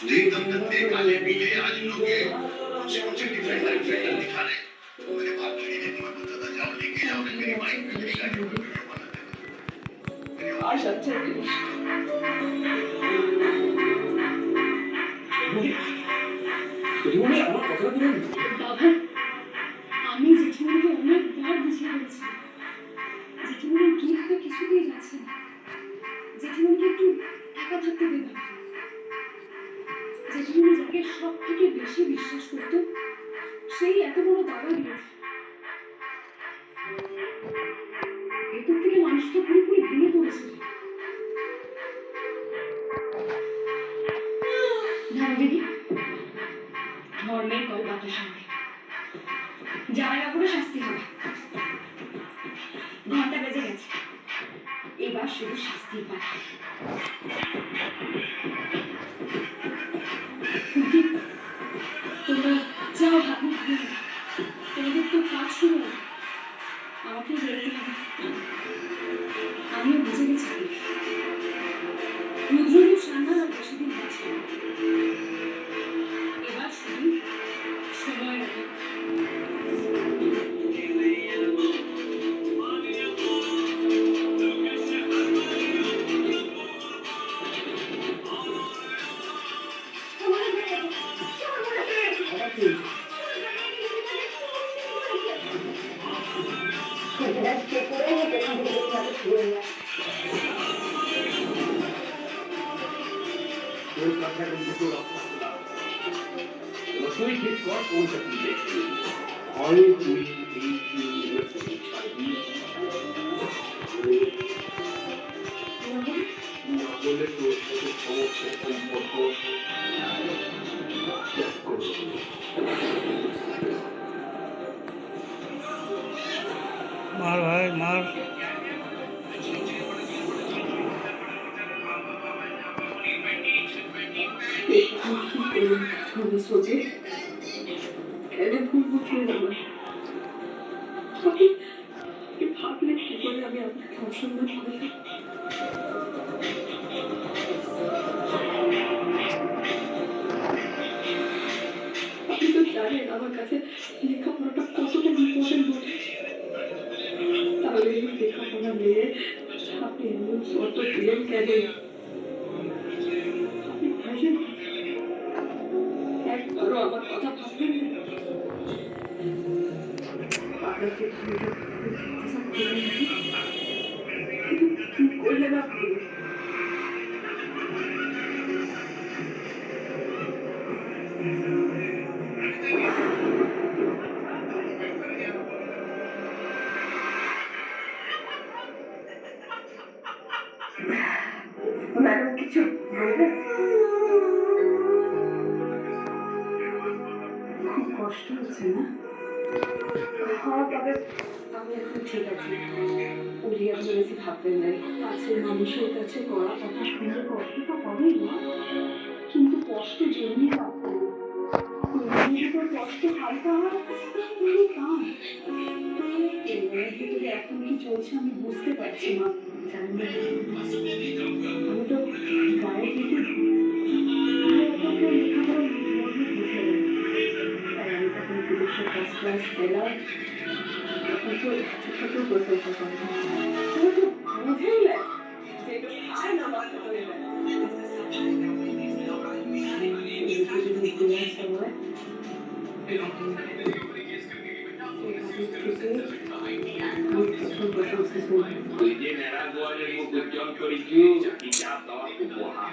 नहीं तब तक के काले पीले आज लोग के कुछ कुछ डिफरेंट डिफरेंट दिखा रहे तो मेरे बाप ने तुम्हें बताता जाओ लेके जाओ मेरी माइंड में वीडियो बना देना आज अच्छा জীবনে আমার কথা বলে বাবা আমি জেঠিমণিকে অনেকবার বুঝিয়ে বলেছি জেঠিমণি কিভাবে কিছুতেই যাচ্ছে না জেঠিমণিকে একটু একা থাকতে দেবে জেঠিমণি যাকে সব থেকে বেশি বিশ্বাস করতো সেই এত বড় দাবা দিয়েছে ভেতর থেকে মানুষটা পুরোপুরি ভেঙে পড়েছিল ধারা দিদি ধর্মের কল বাতার সঙ্গে জামাইরা পুরো শাস্তি হবে ঘন্টা বেজে গেছে এবার শুধু শাস্তি পায় তোমরা যাও হাত মুখ ধুয়ে তোমাদের তো কাজ শুরু হবে আমাকে বেরোতে হবে আমিও বুঝে গেছি রুদ্ররূপ সান্নার আর বেশি দিন আছে এবার শুধু সময় রাখে रसोई के कौन कौन सा चीज देखती और कोई बोले तो समस्या সম্পর্ক मार भाई मार আমি সোচে কেন ভুল বুঝলেন আমার ভাবলে কি করে আমি আপনাকে অসম্মান করলাম আপনি তো জানেন আমার কাছে লেখাপড়াটা কতটা ইম্পর্টেন্ট বলে তাহলে এই লেখাপড়া নিয়ে আপনি এমন শর্ত দিলেন কেন আপনি ভাইলেন একবারও আমার কথা ভাবলেন না আপনাকে কি করলেন আপনি ম্যাডাম কিছু বলবেন খুব কষ্ট হচ্ছে না হ্যাঁ তবে আমি এখন ঠিক আছি উনি আপনি বেশি ভাববেন নাই কাছের মানুষের কাছে করা কথা শুনলে কষ্ট তো হবেই না কিন্তু কষ্ট যেমনি লাগবে নিজেদের কষ্ট হালকা হয় কাম এর ভিতরে এখন কি চলছে আমি বুঝতে পারছি না জানি না আমি তো গায়ে দিতে লেখাপড়া বুঝে তাই আমি তখন পুলিশে ফার্স্ট ক্লাস পেলাম তখন তো ছোট প্রশংসা করে তুমি তো বুঝেই না যে এটা খায় না বাচ্চা করে দেয় সময় Jadi merah gua ada mau kujon keriju, hijab tawar kubuah.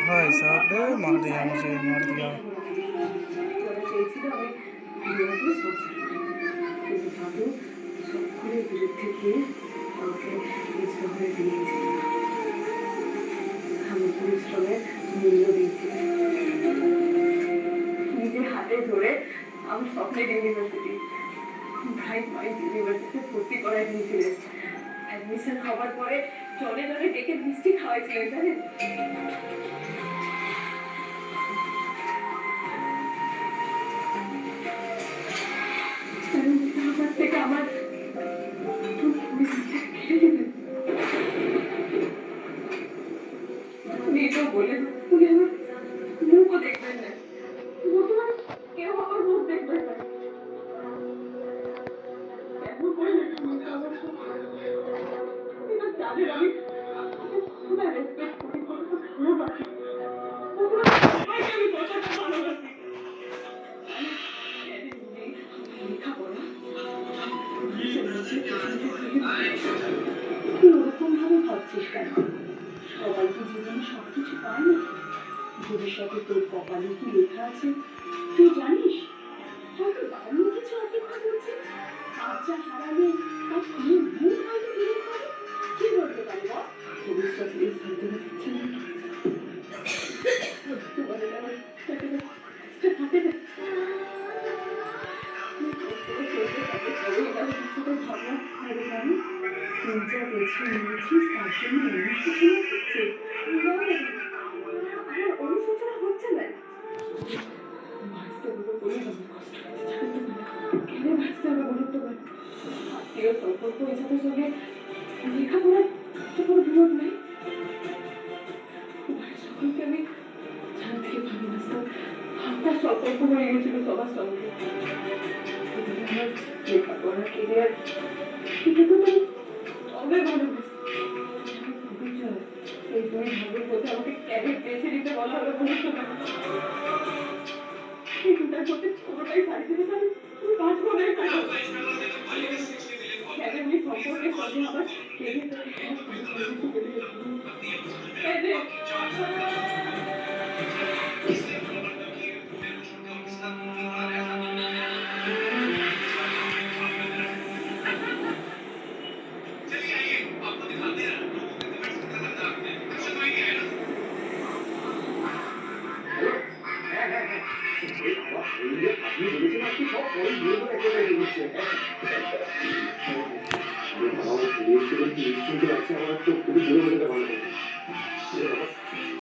भाई साहब दे मार दिया मुझे मार दिया নিজের হাতে ধরে আমার স্বপ্নের ইউনিভার্সিটি ব্রাইট মাইন্ড ইউনিভার্সিটিতে ভর্তি করায় দিয়েছিলেন অ্যাডমিশন হওয়ার পরে জলে জলে ডেকে মিষ্টি খাওয়াইছিলেন জানেন থেকে আমার মানুষের পেছনে তুই ওরকম ভাবে ভাবছিস কেন? সবাই কি জীবনে সবকিছু পায় না? ভবিষ্যতে তোর কপালে কি লেখা আছে তুই জানিস? হয়তো দারুণ কিছু অপেক্ষা করছে। বাচ্চা হারালে তার কোনো ভুল হয়তো দূরে করে। কি বলতে পারি বল? ভবিষ্যতে এই সান্ত্বনা দিচ্ছে না। তোমাদের আমার থাকে না, থাকে না। ভাবনা আরে জানি তুই যা বেছে নিয়েছিস তার জন্য অনুশোচনা হচ্ছে। আমার অনুশোচনা হচ্ছে না। ভাসতে হবে বলে আমার কষ্ট হচ্ছে। কেন ভাসতে হবে বলুন তো? আত্মীয় সম্পর্ক এসবের সঙ্গে লেখাপড়ার তো কোনো বিরোধ নেই। সকলকে আমি জান থেকে ভালোবাসতাম। আপনার সম্পর্ক হয়ে গেছিল সবার সঙ্গে। আমার লেখাপড়া কেরিয়ার এটা তো তবে ভালোবাসি। পরিচয় এই দুই ভাবের মধ্যে আমাকে কেন বেছে নিতে বলা হলো বলুন তো? এই দুটার মধ্যে কোনোটাই ছাড়ি দিতে পারি তুমি বাঁচবো না। কেন এমনি সম্পর্কের সঙ্গে আমার चलिए आइए आपको दिखाते हैं लोगों के कमेंट्स कितना लगता है दर्शक भाई है ना আপনি বলেছেন আপনি সব পরে বিয়ে করে একেবারে দিচ্ছে আমার শুনতে পাচ্ছি আমার তো